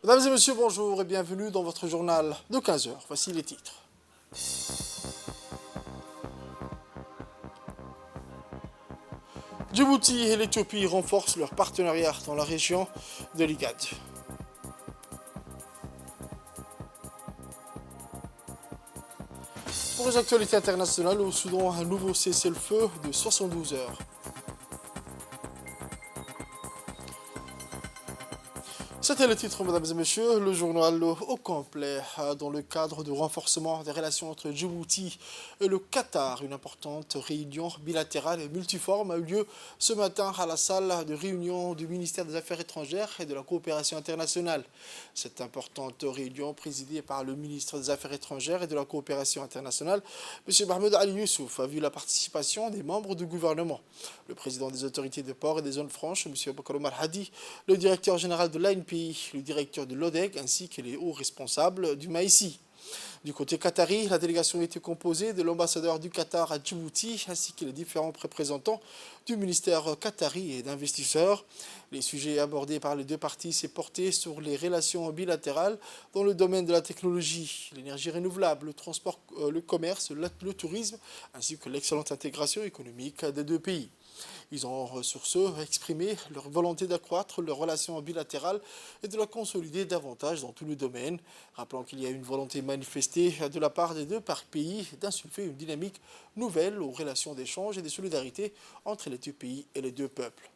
Mesdames et messieurs, bonjour et bienvenue dans votre journal de 15 heures. Voici les titres. Djibouti et l'Éthiopie renforcent leur partenariat dans la région de l'Igad. Pour les actualités internationales, au Soudan, un nouveau cessez-le-feu de 72 heures. C'était le titre, mesdames et messieurs, le journal au complet. Dans le cadre du renforcement des relations entre Djibouti et le Qatar, une importante réunion bilatérale et multiforme a eu lieu ce matin à la salle de réunion du ministère des Affaires étrangères et de la coopération internationale. Cette importante réunion, présidée par le ministre des Affaires étrangères et de la coopération internationale, M. Mahmoud Ali Youssouf, a vu la participation des membres du gouvernement. Le président des autorités de port et des zones franches, M. Bakar Omar Hadi, le directeur général de l'ANPI, le directeur de l'ODEG ainsi que les hauts responsables du MAICI. Du côté qatari, la délégation était composée de l'ambassadeur du Qatar à Djibouti ainsi que les différents représentants du ministère qatari et d'investisseurs. Les sujets abordés par les deux parties s'est porté sur les relations bilatérales dans le domaine de la technologie, l'énergie renouvelable, le transport, le commerce, le tourisme ainsi que l'excellente intégration économique des deux pays. Ils ont sur ce exprimé leur volonté d'accroître leurs relations bilatérales et de la consolider davantage dans tous les domaines, rappelant qu'il y a une volonté manifestée de la part des deux pays d'insuffler une dynamique nouvelle aux relations d'échange et de solidarité entre les deux pays et les deux peuples.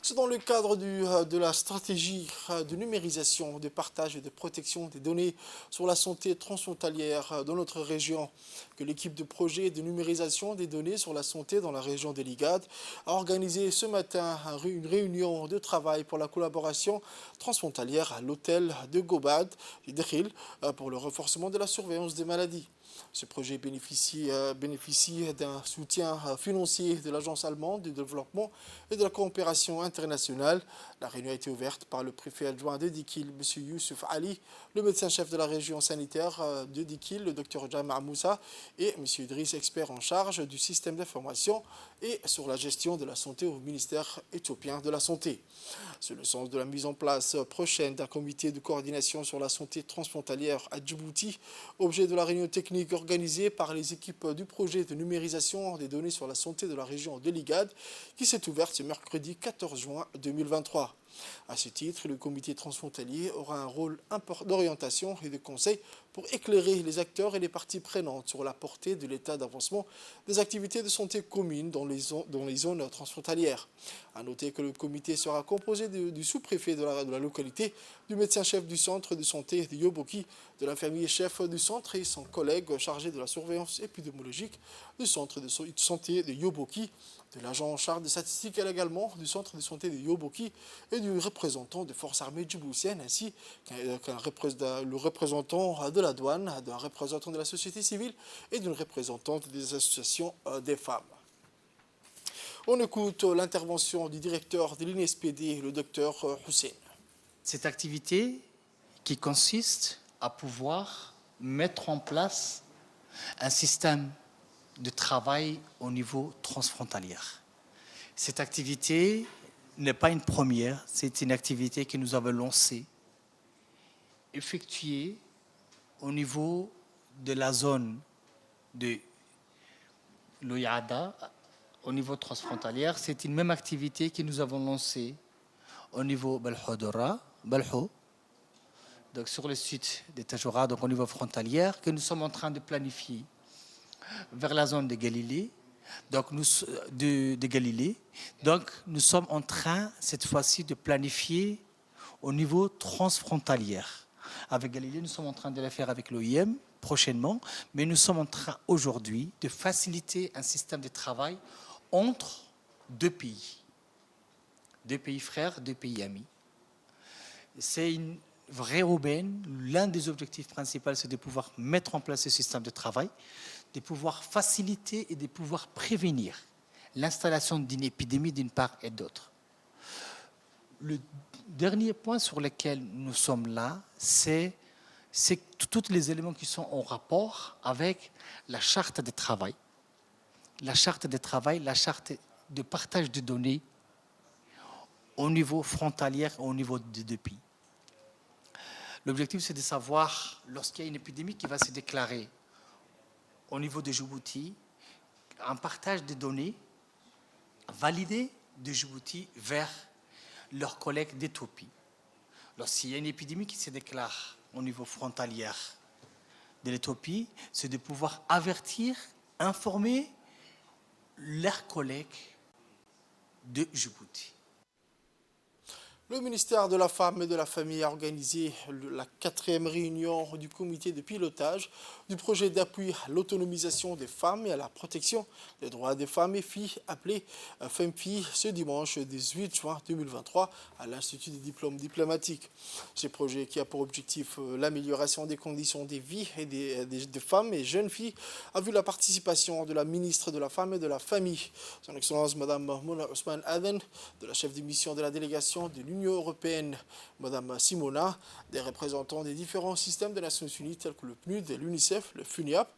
C'est dans le cadre de la stratégie de numérisation, de partage et de protection des données sur la santé transfrontalière dans notre région que l'équipe de projet de numérisation des données sur la santé dans la région de l'Igad a organisé ce matin une réunion de travail pour la collaboration transfrontalière à l'hôtel de Gobad et Dekhil pour le renforcement de la surveillance des maladies. Ce projet bénéficie d'un soutien financier de l'Agence allemande de développement et de la coopération internationale. La réunion a été ouverte par le préfet adjoint de Dikil, M. Youssouf Ali, le médecin-chef de la région sanitaire de Dikil, le Dr Jama Moussa, et M. Idriss, expert en charge du système d'information et sur la gestion de la santé au ministère éthiopien de la Santé. C'est le sens de la mise en place prochaine d'un comité de coordination sur la santé transfrontalière à Djibouti, objet de la réunion technique organisée par les équipes du projet de numérisation des données sur la santé de la région de l'Igad, qui s'est ouverte ce mercredi 14 juin 2023. À ce titre, le comité transfrontalier aura un rôle d'orientation et de conseil pour éclairer les acteurs et les parties prenantes sur la portée de l'état d'avancement des activités de santé communes dans les zones transfrontalières. A noter que le comité sera composé du sous-préfet de la localité, du médecin-chef du centre de santé de Yoboki, de l'infirmier-chef du centre et son collègue chargé de la surveillance épidémiologique du centre de santé de Yoboki, de l'agent en charge des statistiques également du centre de santé de Yoboki et du représentant des forces armées djiboutiennes ainsi le représentant de la douane, d'un représentant de la société civile et d'une représentante des associations des femmes. On écoute l'intervention du directeur de l'INSPD, le docteur Hussein. Cette activité qui consiste à pouvoir mettre en place un système de travail au niveau transfrontalier. Cette activité n'est pas une première, c'est une activité que nous avons lancée, effectuée au niveau de la zone de l'Oyada, au niveau transfrontalier. C'est une même activité que nous avons lancée au niveau Balhodora, Balho, donc sur le site de Tajoura, donc au niveau frontalier, que nous sommes en train de planifier vers la zone de Galilée. Donc de Galilée. Donc nous sommes en train cette fois-ci de planifier au niveau transfrontalier. Avec Galilée, nous sommes en train de la faire avec l'OIM prochainement, mais nous sommes en train aujourd'hui de faciliter un système de travail entre deux pays frères, deux pays amis. C'est une vraie aubaine. L'un des objectifs principaux, c'est de pouvoir mettre en place ce système de travail, de pouvoir faciliter et de pouvoir prévenir l'installation d'une épidémie d'une part et d'autre. Le dernier point sur lequel nous sommes là, c'est tous les éléments qui sont en rapport avec la charte de travail. La charte de travail, la charte de partage de données au niveau frontalier, au niveau des deux pays. L'objectif, c'est de savoir, lorsqu'il y a une épidémie qui va se déclarer au niveau de Djibouti, un partage des données validées de Djibouti vers leurs collègues d'Éthiopie. Lorsqu'il y a une épidémie qui se déclare au niveau frontalier de l'Éthiopie, c'est de pouvoir avertir, informer leurs collègues de Djibouti. Le ministère de la Femme et de la Famille a organisé la 4e réunion du comité de pilotage du projet d'appui à l'autonomisation des femmes et à la protection des droits des femmes et filles, appelé FEMFI, ce dimanche 18 juin 2023 à l'Institut des diplômes diplomatiques. Ce projet qui a pour objectif l'amélioration des conditions de vie et des femmes et jeunes filles a vu la participation de la ministre de la Femme et de la Famille, son Excellence Mme Mona Ousmane Aden, de la chef de mission de la délégation de l'Union européenne, Mme Simona, des représentants des différents systèmes des Nations Unies tels que le PNUD, l'UNICEF, le FUNIAP,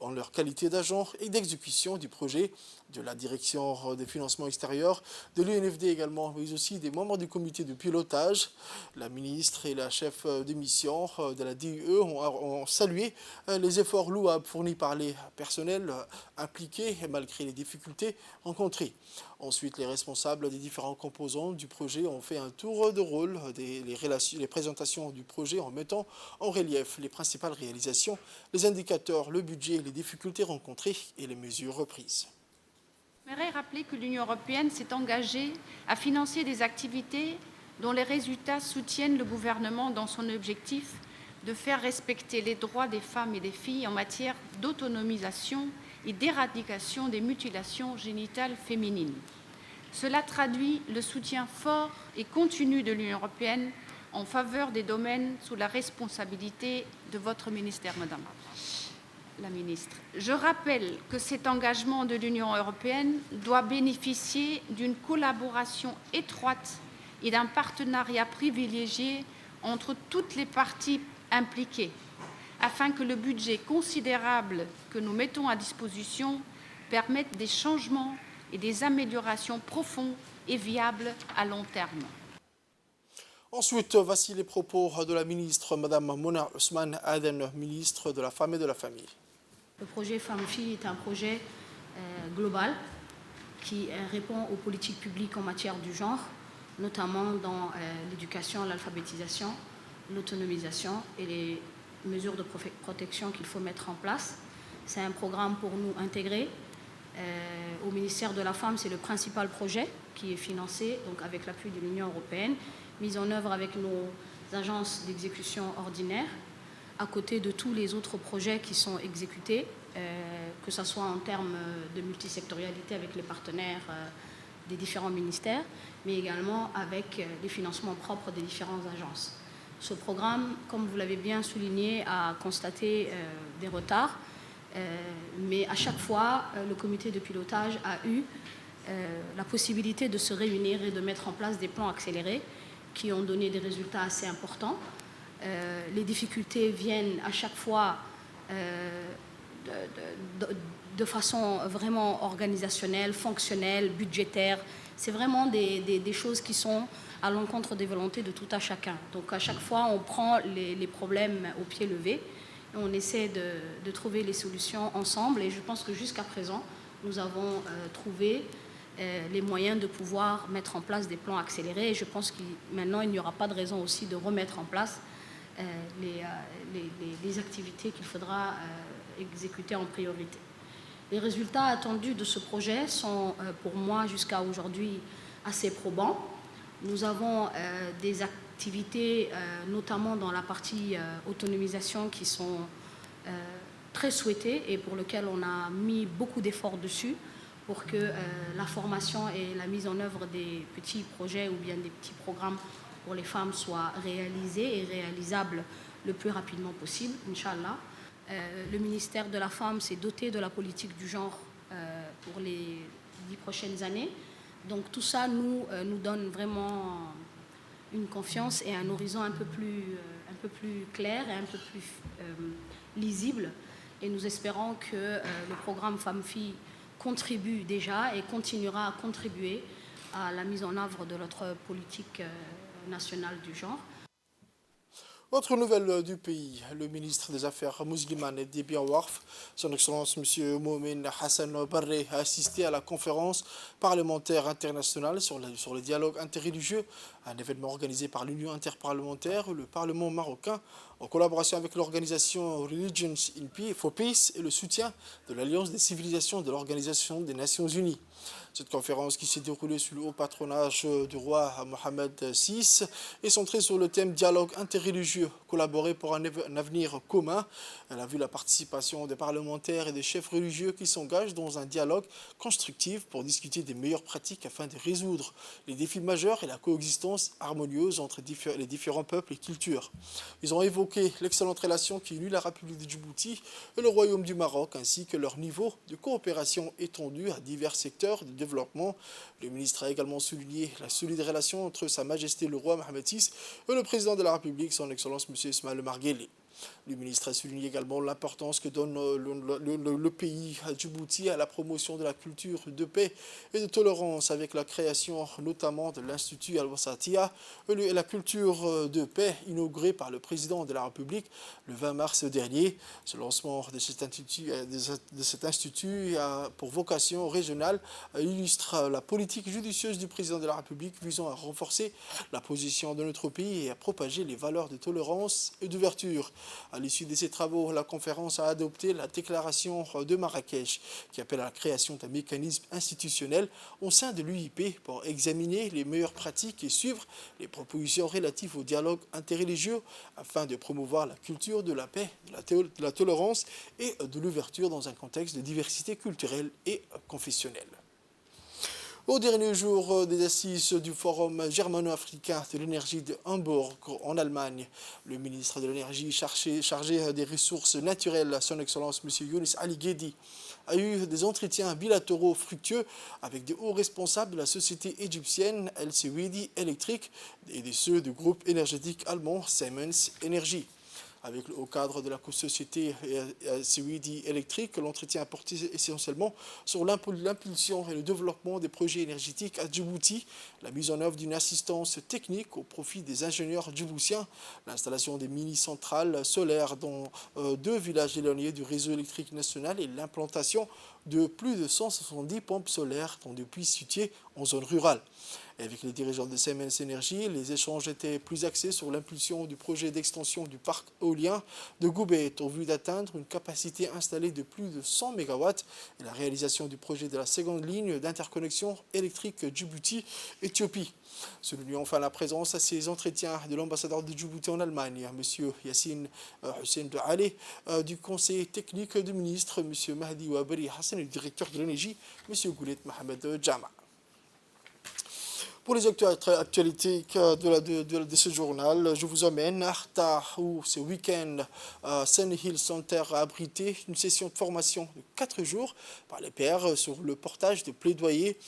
en leur qualité d'agent et d'exécution du projet, de la direction des financements extérieurs, de l'UNFD également, mais aussi des membres du comité de pilotage. La ministre et la chef de mission de la DUE ont salué les efforts louables fournis par les personnels impliqués malgré les difficultés rencontrées. Ensuite, les responsables des différents composants du projet ont fait un tour de rôle les présentations du projet en mettant en relief les principales réalisations, les indicateurs, le budget, les difficultés rencontrées et les mesures reprises. J'aimerais rappeler que l'Union européenne s'est engagée à financer des activités dont les résultats soutiennent le gouvernement dans son objectif de faire respecter les droits des femmes et des filles en matière d'autonomisation et d'éradication des mutilations génitales féminines. Cela traduit le soutien fort et continu de l'Union européenne en faveur des domaines sous la responsabilité de votre ministère, Madame la Ministre. Je rappelle que cet engagement de l'Union européenne doit bénéficier d'une collaboration étroite et d'un partenariat privilégié entre toutes les parties impliquées, afin que le budget considérable que nous mettons à disposition permette des changements et des améliorations profondes et viables à long terme. Ensuite, voici les propos de la ministre, Mme Mona Ousmane Aden, ministre de la Femme et de la Famille. Le projet Femmes-Filles est un projet global qui répond aux politiques publiques en matière du genre, notamment dans l'éducation, l'alphabétisation, l'autonomisation et les mesures de protection qu'il faut mettre en place. C'est un programme pour nous intégré. Au ministère de la Femme, c'est le principal projet qui est financé donc avec l'appui de l'Union européenne, mis en œuvre avec nos agences d'exécution ordinaires, à côté de tous les autres projets qui sont exécutés, que ce soit en termes de multisectorialité avec les partenaires des différents ministères, mais également avec les financements propres des différentes agences. Ce programme, comme vous l'avez bien souligné, a constaté des retards, mais à chaque fois, le comité de pilotage a eu la possibilité de se réunir et de mettre en place des plans accélérés qui ont donné des résultats assez importants. Les difficultés viennent à chaque fois de façon vraiment organisationnelle, fonctionnelle, budgétaire. C'est vraiment des choses qui sont à l'encontre des volontés de tout à chacun. Donc à chaque fois, on prend les problèmes au pied levé et on essaie de trouver les solutions ensemble. Et je pense que jusqu'à présent, nous avons trouvé les moyens de pouvoir mettre en place des plans accélérés. Et je pense que maintenant, il n'y aura pas de raison aussi de remettre en place les activités qu'il faudra exécuter en priorité. Les résultats attendus de ce projet sont, pour moi, jusqu'à aujourd'hui, assez probants. Nous avons des activités, notamment dans la partie autonomisation, qui sont très souhaitées et pour lesquelles on a mis beaucoup d'efforts dessus pour que la formation et la mise en œuvre des petits projets ou bien des petits programmes pour les femmes soient réalisés et réalisables le plus rapidement possible, Inch'Allah. Le ministère de la Femme s'est doté de la politique du genre pour les 10 prochaines années. Donc tout ça nous donne vraiment une confiance et un horizon un peu plus clair et un peu plus lisible. Et nous espérons que le programme Femmes-Filles contribue déjà et continuera à contribuer à la mise en œuvre de notre politique nationale du genre. Autre nouvelle du pays, le ministre des Affaires musulmanes et des Biens Warf, son Excellence M. Mohamed Hassan Barre, a assisté à la conférence parlementaire internationale sur le dialogue interreligieux, un événement organisé par l'Union interparlementaire, le Parlement marocain, en collaboration avec l'organisation Religions for Peace et le soutien de l'Alliance des civilisations de l'Organisation des Nations Unies. Cette conférence, qui s'est déroulée sous le haut patronage du roi Mohamed VI, est centrée sur le thème dialogue interreligieux, collaborer pour un avenir commun. Elle a vu la participation des parlementaires et des chefs religieux qui s'engagent dans un dialogue constructif pour discuter des meilleures pratiques afin de résoudre les défis majeurs et la coexistence harmonieuse entre les différents peuples et cultures. Ils ont évoqué l'excellente relation qui unit la République de Djibouti et le Royaume du Maroc, ainsi que leur niveau de coopération étendu à divers secteurs de développement. Le ministre a également souligné la solide relation entre Sa Majesté le roi Mohamed VI et le président de la République, son Excellence M. Ismaël Marguerite. Le ministre a souligné également l'importance que donne le pays à Djibouti à la promotion de la culture de paix et de tolérance, avec la création notamment de l'Institut Al-Wasatiya et la culture de paix inaugurée par le président de la République le 20 mars dernier. Ce lancement de cet institut a pour vocation régionale illustre la politique judicieuse du président de la République visant à renforcer la position de notre pays et à propager les valeurs de tolérance et d'ouverture. À l'issue de ces travaux, la conférence a adopté la déclaration de Marrakech qui appelle à la création d'un mécanisme institutionnel au sein de l'UIP pour examiner les meilleures pratiques et suivre les propositions relatives au dialogue interreligieux afin de promouvoir la culture de la paix, de la tolérance et de l'ouverture dans un contexte de diversité culturelle et confessionnelle. Au dernier jour des assises du Forum germano-africain de l'énergie de Hambourg en Allemagne, le ministre de l'énergie chargé des ressources naturelles, son Excellence M. Younis Ali Ghedi, a eu des entretiens bilatéraux fructueux avec des hauts responsables de la société égyptienne El-Sewidi Electric et de ceux du groupe énergétique allemand Siemens Energy. Au cadre de la société Sewidi Electric, l'entretien a porté essentiellement sur l'impulsion et le développement des projets énergétiques à Djibouti, la mise en œuvre d'une assistance technique au profit des ingénieurs djiboutiens, l'installation des mini-centrales solaires dans 2 villages éloignés du réseau électrique national et l'implantation de plus de 170 pompes solaires dans des puits situés en zone rurale. Et avec les dirigeants de Siemens Energy, les échanges étaient plus axés sur l'impulsion du projet d'extension du parc éolien de Goubet en vue d'atteindre une capacité installée de plus de 100 MW et la réalisation du projet de la seconde ligne d'interconnexion électrique Djibouti-Éthiopie. Soulignons enfin la présence à ces entretiens de l'ambassadeur de Djibouti en Allemagne, M. Yassine Hussein Douale, du conseil technique du ministre, M. Mahdi Waberi Hassan, et du directeur de l'énergie, M. Goulet Mohamed Jama. Pour les actualités de ce journal, je vous emmène à Arta, où ce week-end, Sun Hill Center a abrité une session de formation de 4 jours par les pairs sur le portage de plaidoyer.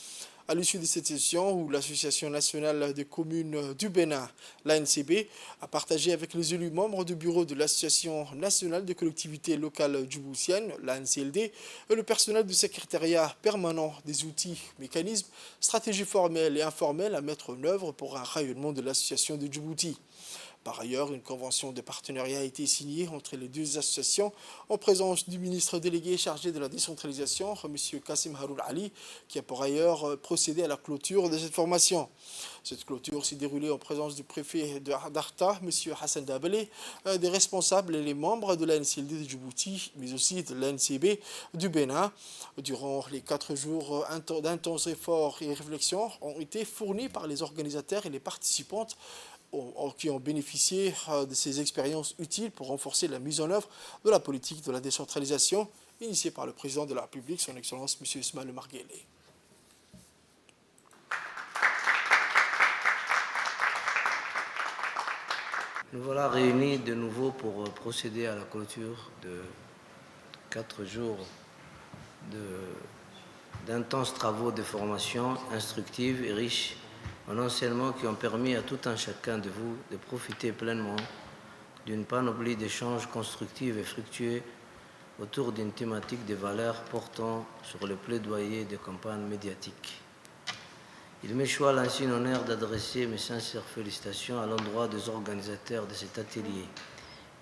À l'issue de cette session, où l'Association nationale des communes du Bénin, l'ANCB, a partagé avec les élus membres du bureau de l'Association nationale des collectivités locales djiboutiennes, l'ANCLD, et le personnel du secrétariat permanent des outils, mécanismes, stratégies formelles et informelles à mettre en œuvre pour un rayonnement de l'association de Djibouti. Par ailleurs, une convention de partenariat a été signée entre les 2 associations en présence du ministre délégué chargé de la décentralisation, M. Kassim Haroul Ali, qui a par ailleurs procédé à la clôture de cette formation. Cette clôture s'est déroulée en présence du préfet d'Arta, M. Hassan Dabelé, des responsables et les membres de l'ANCLD de Djibouti, mais aussi de l'ANCB du Bénin. Durant les 4 jours d'intenses efforts et réflexions ont été fournis par les organisateurs et les participantes qui ont bénéficié de ces expériences utiles pour renforcer la mise en œuvre de la politique de la décentralisation initiée par le président de la République, son Excellence M. Ismaël Marguerite. Nous voilà réunis de nouveau pour procéder à la clôture de 4 jours d'intenses travaux de formation instructive et riches en enseignements qui ont permis à tout un chacun de vous de profiter pleinement d'une panoplie d'échanges constructifs et fructueux autour d'une thématique de valeurs portant sur le plaidoyer de campagne médiatique. Il me choisit ainsi l'honneur d'adresser mes sincères félicitations à l'endroit des organisateurs de cet atelier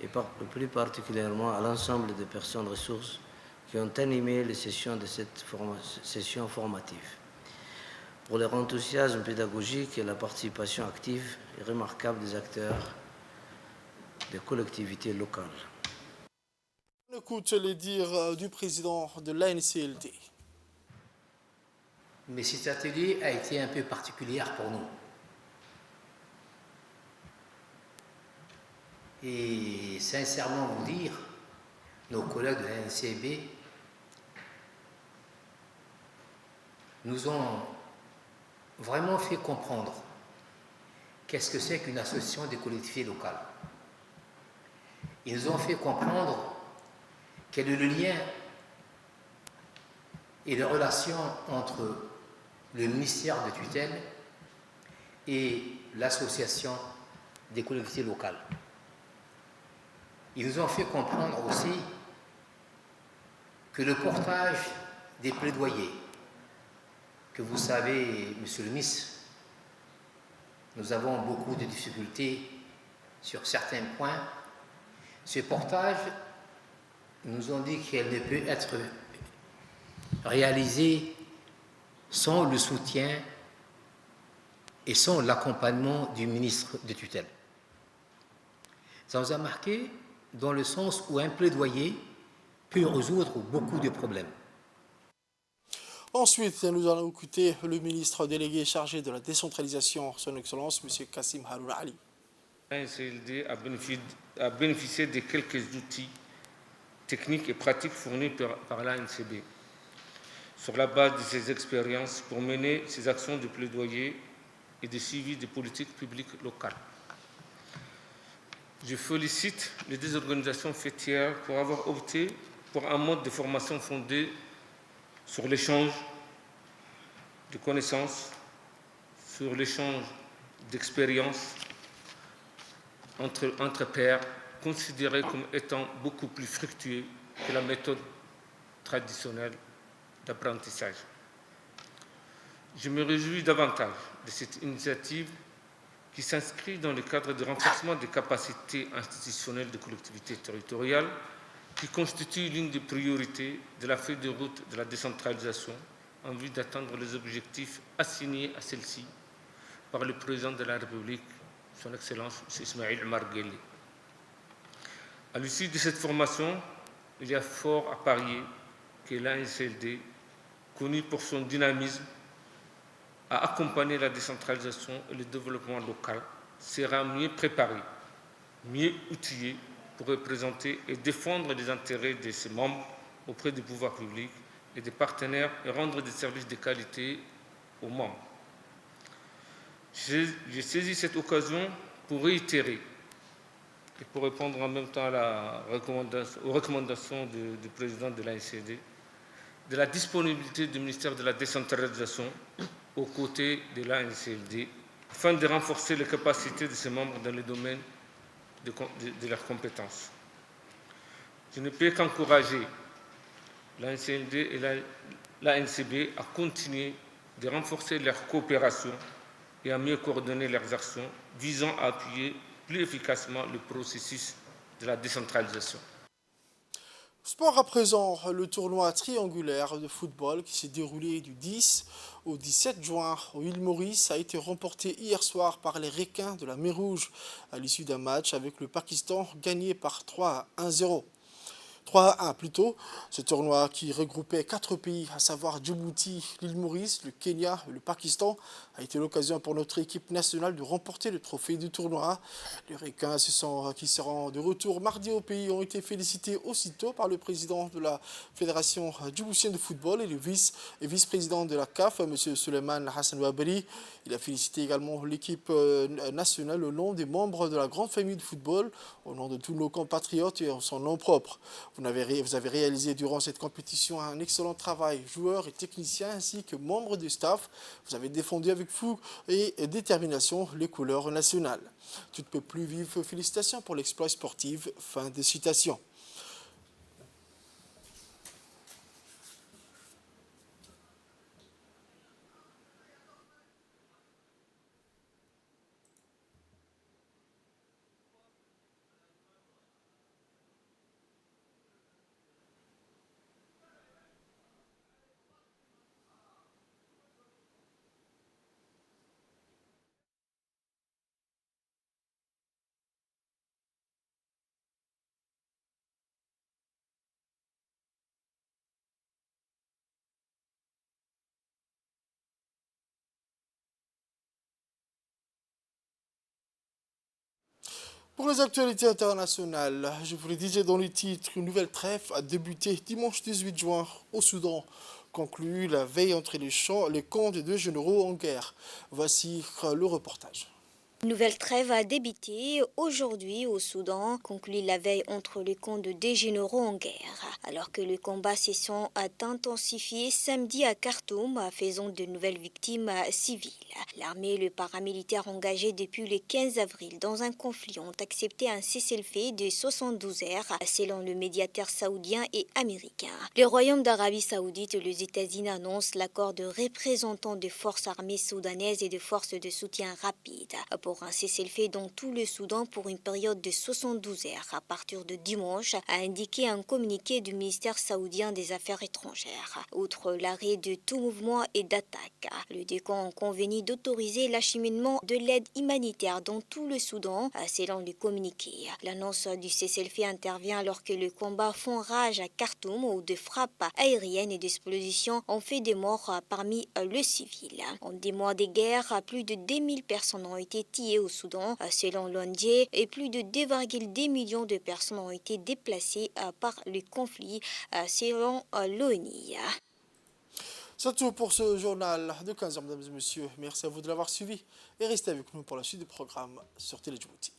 et plus particulièrement à l'ensemble des personnes ressources qui ont animé les sessions de cette session formative. Pour leur enthousiasme pédagogique et la participation active et remarquable des acteurs des collectivités locales. On écoute les dires du président de l'ANCLD. Mais cet atelier a été un peu particulier pour nous. Et sincèrement vous dire, nos collègues de l'ANCB nous ont vraiment fait comprendre qu'est-ce que c'est qu'une association des collectivités locales. Ils nous ont fait comprendre quel est le lien et les relations entre le ministère de tutelle et l'association des collectivités locales. Ils nous ont fait comprendre aussi que le portage des plaidoyers, que vous savez, Monsieur le ministre, nous avons beaucoup de difficultés sur certains points. Ce portage, nous ont dit qu'elle ne peut être réalisée sans le soutien et sans l'accompagnement du ministre de tutelle. Ça nous a marqué dans le sens où un plaidoyer peut résoudre beaucoup de problèmes. Ensuite, nous allons écouter le ministre délégué chargé de la décentralisation, son Excellence, M. Kassim Haroun Ali. L'ANCLD a bénéficié de quelques outils techniques et pratiques fournis par l'ANCB sur la base de ses expériences pour mener ses actions de plaidoyer et de suivi des politiques publiques locales. Je félicite les deux organisations fêtières pour avoir opté pour un mode de formation fondé sur l'échange de connaissances, sur l'échange d'expériences entre pairs, considéré comme étant beaucoup plus fructueux que la méthode traditionnelle d'apprentissage. Je me réjouis davantage de cette initiative qui s'inscrit dans le cadre du renforcement des capacités institutionnelles des collectivités territoriales, qui constitue l'une des priorités de la feuille de route de la décentralisation en vue d'atteindre les objectifs assignés à celle-ci par le président de la République, son Excellence M. Ismaïl Omar Guelleh. À l'issue de cette formation, il y a fort à parier que l'ANCLD, connu pour son dynamisme, à accompagner la décentralisation et le développement local, sera mieux préparé, mieux outillé pour représenter et défendre les intérêts de ses membres auprès du pouvoir public et des partenaires et rendre des services de qualité aux membres. J'ai saisi cette occasion pour réitérer et pour répondre en même temps aux recommandations du président de l'ANCD, de la disponibilité du ministère de la décentralisation aux côtés de l'ANCLD, afin de renforcer les capacités de ses membres dans le domaine de leurs compétences. Je ne peux qu'encourager l'ANCLD et l'ANCB à continuer de renforcer leur coopération et à mieux coordonner leurs actions visant à appuyer plus efficacement le processus de la décentralisation. Sport à présent, le tournoi triangulaire de football qui s'est déroulé du 10 au 17 juin au île Maurice a été remporté hier soir par les Requins de la Mer Rouge à l'issue d'un match avec le Pakistan gagné par 3-1 plutôt. Ce tournoi qui regroupait 4 pays, à savoir Djibouti, l'île Maurice, le Kenya et le Pakistan, a été l'occasion pour notre équipe nationale de remporter le trophée du tournoi. Les Requins qui seront de retour mardi au pays ont été félicités aussitôt par le président de la Fédération djiboutienne de football et le vice-président de la CAF, M. Suleiman Hassan Ouabri. Il a félicité également l'équipe nationale au nom des membres de la grande famille de football, au nom de tous nos compatriotes et en son nom propre. Vous avez réalisé durant cette compétition un excellent travail, joueurs et techniciens ainsi que membres du staff. Vous avez défendu avec fougue et détermination les couleurs nationales. Tu ne peux plus vivre. Félicitations pour l'exploit sportif. Fin de citation. Pour les actualités internationales, je vous le disais dans le titre, une nouvelle trêve a débuté dimanche 18 juin au Soudan, conclue la veille entre les camps des deux généraux en guerre. Voici le reportage. Une nouvelle trêve a débuté aujourd'hui au Soudan, conclue la veille entre les camps de deux généraux en guerre. Alors que le combat se sont intensifié samedi à Khartoum, faisant de nouvelles victimes civiles. L'armée et le paramilitaire engagés depuis le 15 avril dans un conflit ont accepté un cessez-le-feu de 72 heures, selon le médiateur saoudien et américain. Le Royaume d'Arabie Saoudite et les États-Unis annoncent l'accord de représentants des forces armées soudanaises et de forces de soutien rapide pour un cessez-le-feu dans tout le Soudan pour une période de 72 heures à partir de dimanche, a indiqué un communiqué du ministère saoudien des Affaires étrangères. Outre l'arrêt de tout mouvement et d'attaque, les deux camps ont convenu d'autoriser l'acheminement de l'aide humanitaire dans tout le Soudan, selon le communiqué. L'annonce du cessez-le-feu intervient alors que le combat font rage à Khartoum où des frappes aériennes et d'explosions ont fait des morts parmi les civils. En 10 mois de guerre, plus de 2000 personnes ont été tuées au Soudan, selon l'ONG, et plus de 2,2 millions de personnes ont été déplacées par le conflit, selon l'ONU. C'est tout pour ce journal de 15h, mesdames et messieurs. Merci à vous de l'avoir suivi et restez avec nous pour la suite du programme sur Télé Djibouti.